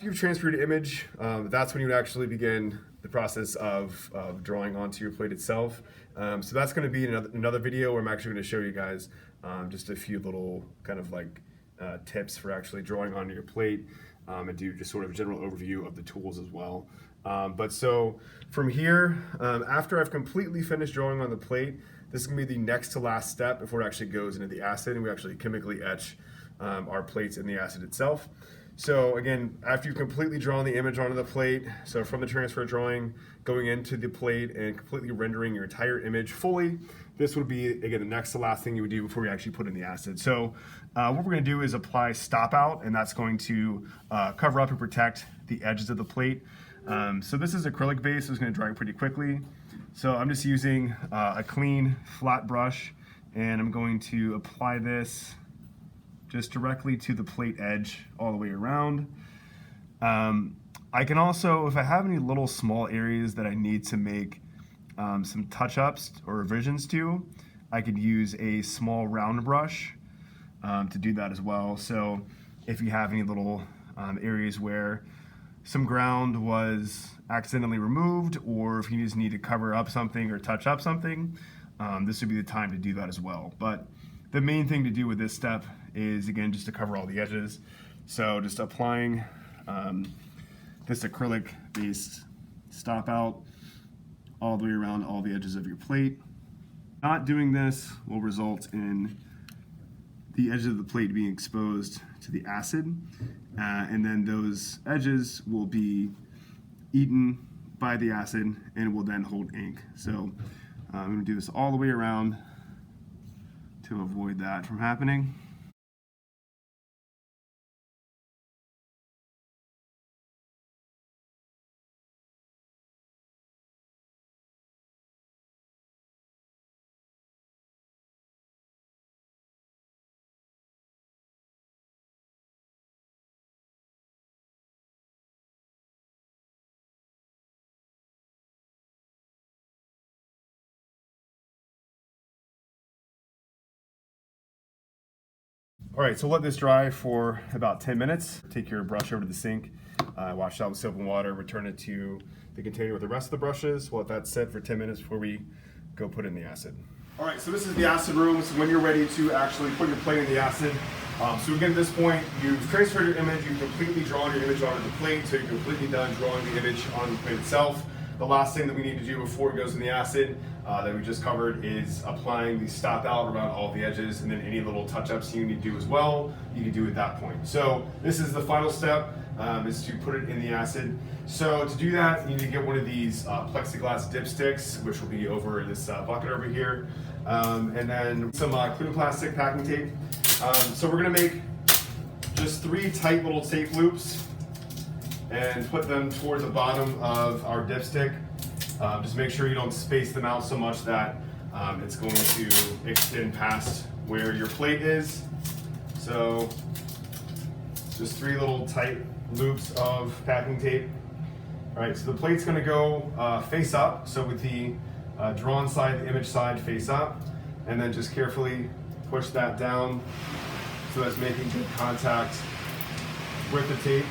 If you've transferred your image, that's when you would actually begin the process of drawing onto your plate itself. So that's going to be another video where I'm actually going to show you guys just a few little kind of like tips for actually drawing onto your plate and do just sort of a general overview of the tools as well. But so from here, after I've completely finished drawing on the plate, this is going to be the next to last step before it actually goes into the acid and we actually chemically etch our plates in the acid itself. So again, after you've completely drawn the image onto the plate, so from the transfer drawing, going into the plate and completely rendering your entire image fully, this would be, again, the next to last thing you would do before you actually put in the acid. So what we're gonna do is apply stop out, and that's going to cover up and protect the edges of the plate. So this is acrylic base, so it's gonna dry pretty quickly. So I'm just using a clean, flat brush, and I'm going to apply this just directly to the plate edge all the way around. I can also, if I have any little small areas that I need to make some touch-ups or revisions to, I could use a small round brush to do that as well. So if you have any little areas where some ground was accidentally removed, or if you just need to cover up something or touch up something, this would be the time to do that as well. But the main thing to do with this step is, again, just to cover all the edges. So just applying this acrylic based stop out all the way around all the edges of your plate. Not doing this will result in the edges of the plate being exposed to the acid, and then those edges will be eaten by the acid and will then hold ink. So I'm going to do this all the way around to avoid that from happening. All right, so let this dry for about 10 minutes. Take your brush over to the sink, wash it out with soap and water, return it to the container with the rest of the brushes. We'll let that sit for 10 minutes before we go put in the acid. All right, so this is the acid room. So when you're ready to actually put your plate in the acid, so again, at this point, you've transferred your image, you've completely drawn your image onto the plate, so you're completely done drawing the image on the plate itself. The last thing that we need to do before it goes in the acid that we just covered is applying the stop out around all the edges, and then any little touch-ups you need to do as well, you can do at that point. So this is the final step, is to put it in the acid. So to do that, you need to get one of these plexiglass dipsticks, which will be over this bucket over here, and then some clear plastic packing tape. So we're gonna make just 3 tight little tape loops and put them toward the bottom of our dipstick. Just make sure you don't space them out so much that it's going to extend past where your plate is. So just 3 little tight loops of packing tape. All right, so the plate's gonna go face up, so with the drawn side, the image side face up, and then just carefully push that down so that's making good contact with the tape.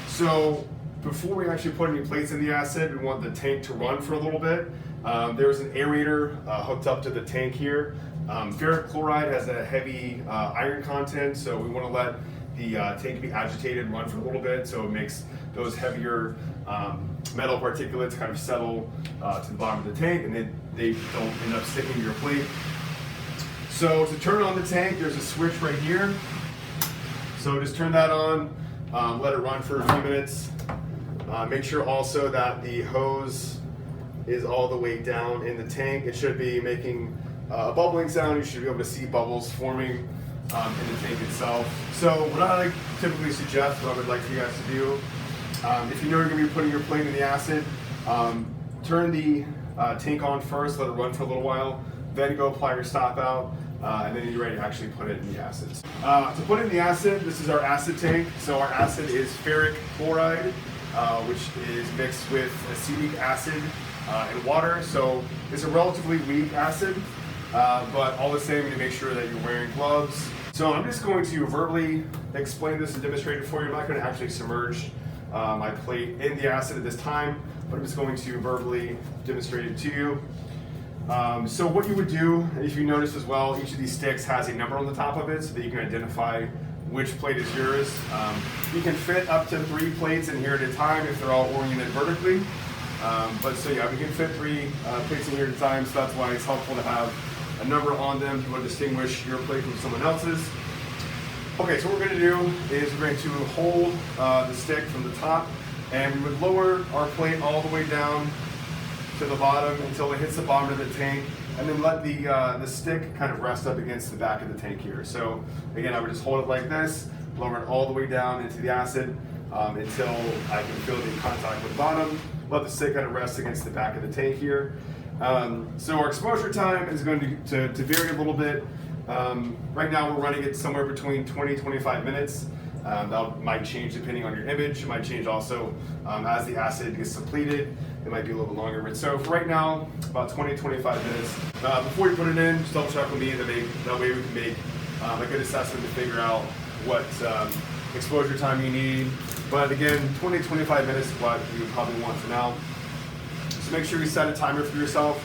So before we actually put any plates in the acid, we want the tank to run for a little bit. There's an aerator hooked up to the tank here. Ferric chloride has a heavy iron content, so we want to let the tank be agitated and run for a little bit, so it makes those heavier metal particulates kind of settle to the bottom of the tank, and then they don't end up sticking to your plate. So to turn on the tank, there's a switch right here. So just turn that on. Let it run for a few minutes. Make sure also that the hose is all the way down in the tank. It should be making a bubbling sound. You should be able to see bubbles forming in the tank itself. So what I typically suggest, what I would like for you guys to do, if you know you're going to be putting your plate in the acid, turn the tank on first, let it run for a little while, then go apply your stop out, and then you're ready to actually put it in the acid. To put it in the acid, this is our acid tank. So our acid is ferric chloride, which is mixed with acetic acid and water. So it's a relatively weak acid, but all the same, you need to make sure that you're wearing gloves. So I'm just going to verbally explain this and demonstrate it for you. I'm not going to actually submerge my plate in the acid at this time, but I'm just going to verbally demonstrate it to you. So what you would do, if you notice as well, each of these sticks has a number on the top of it so that you can identify which plate is yours. You can fit up to 3 plates in here at a time if they're all oriented vertically. So yeah, we can fit 3 plates in here at a time, so that's why it's helpful to have a number on them if you want to distinguish your plate from someone else's. Okay, so what we're going to do is we're going to hold the stick from the top, and we would lower our plate all the way down to the bottom until it hits the bottom of the tank, and then let the stick kind of rest up against the back of the tank here. So again, I would just hold it like this, lower it all the way down into the acid until I can feel the contact with the bottom. Let the stick kind of rest against the back of the tank here. So our exposure time is going to vary a little bit. Right now we're running it somewhere between 20-25 minutes. That might change depending on your image. It might change also as the acid gets depleted. It might be a little bit longer. But so for right now, about 20-25 minutes. Before you put it in, just double check with me. That way we can make a good assessment to figure out what exposure time you need. But again, 20-25 minutes is what you would probably want for now. So make sure you set a timer for yourself.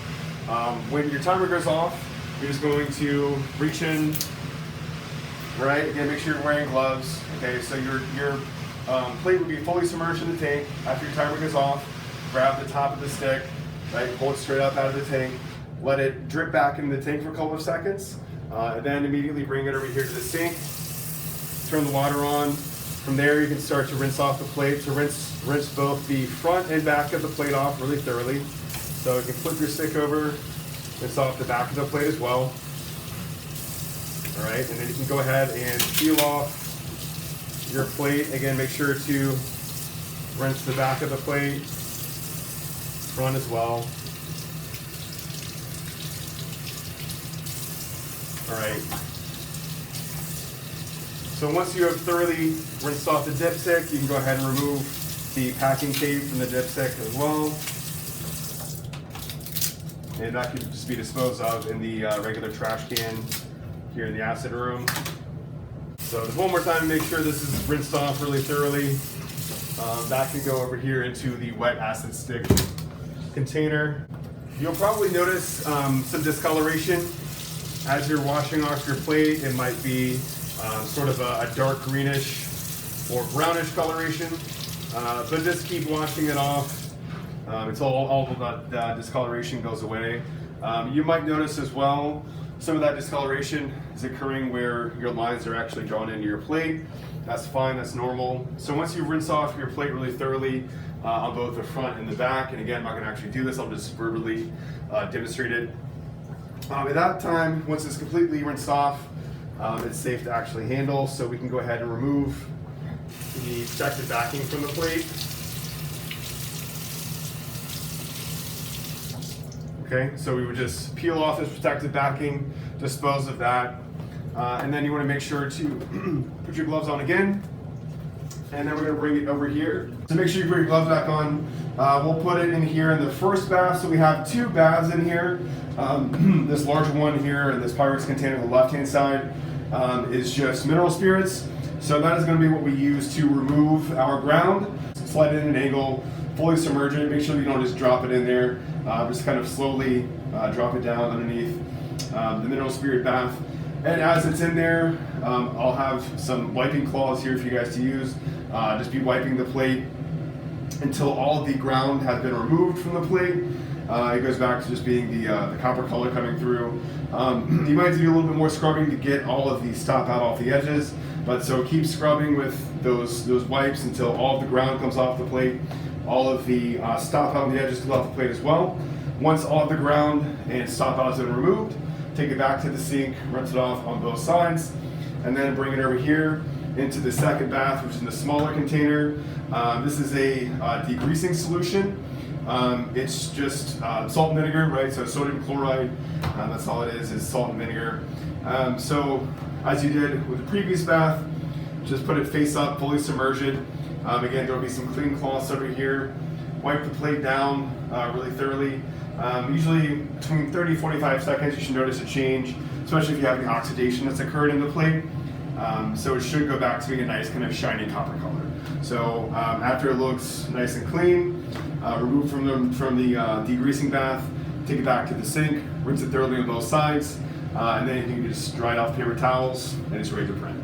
When your timer goes off, you're just going to reach in. All right, again, make sure you're wearing gloves. Okay, so your plate would be fully submerged in the tank. After your timer goes off, grab the top of the stick, right, pull it straight up out of the tank, let it drip back into the tank for a couple of seconds, and then immediately bring it over here to the sink, turn the water on. From there, you can start to rinse off the plate. So rinse both the front and back of the plate off really thoroughly. So you can flip your stick over, rinse off the back of the plate as well. All right, and then you can go ahead and peel off your plate. Again, make sure to rinse the back of the plate, front as well. All right. So once you have thoroughly rinsed off the dipstick, you can go ahead and remove the packing tape from the dipstick as well. And that could just be disposed of in the regular trash can here in the acid room. So just one more time, make sure this is rinsed off really thoroughly. That can go over here into the wet acid stick container. You'll probably notice some discoloration as you're washing off your plate. It might be sort of a dark greenish or brownish coloration, but just keep washing it off until all of that discoloration goes away. You might notice as well some of that discoloration is occurring where your lines are actually drawn into your plate. That's fine, that's normal. So once you rinse off your plate really thoroughly on both the front and the back, and again, I'm not gonna actually do this, I'll just verbally demonstrate it. At that time, once it's completely rinsed off, it's safe to actually handle, so we can go ahead and remove the protective backing from the plate. Okay, so we would just peel off this protective backing, dispose of that, and then you want to make sure to put your gloves on again, and then we're going to bring it over here. So make sure you put your gloves back on. We'll put it in here in the first bath, so we have 2 baths in here. This larger one here in this Pyrex container on the left-hand side is just mineral spirits. So that is going to be what we use to remove our ground. Slide it in an angle, fully submerge it. Make sure you don't just drop it in there. Just kind of slowly drop it down underneath the mineral spirit bath. And as it's in there, I'll have some wiping cloths here for you guys to use. Just be wiping the plate until all of the ground has been removed from the plate. It goes back to just being the copper color coming through. You might do a little bit more scrubbing to get all of the stop out off the edges, but so keep scrubbing with those wipes until all of the ground comes off the plate. All of the stop out on the edges come off the plate as well. Once all of the ground and stop out has been removed, take it back to the sink, rinse it off on both sides, and then bring it over here into the second bath, which is in the smaller container. This is a degreasing solution. It's just salt and vinegar, right? So sodium chloride, that's all it is salt and vinegar. So as you did with the previous bath, just put it face up, fully submerge it. Again, there will be some clean cloths over here. Wipe the plate down really thoroughly. Usually between 30-45 seconds, you should notice a change, especially if you have any oxidation that's occurred in the plate. So it should go back to being a nice kind of shiny copper color. So after it looks nice and clean, remove from the degreasing bath, take it back to the sink, rinse it thoroughly on both sides, and then you can just dry it off paper towels, and it's ready to print.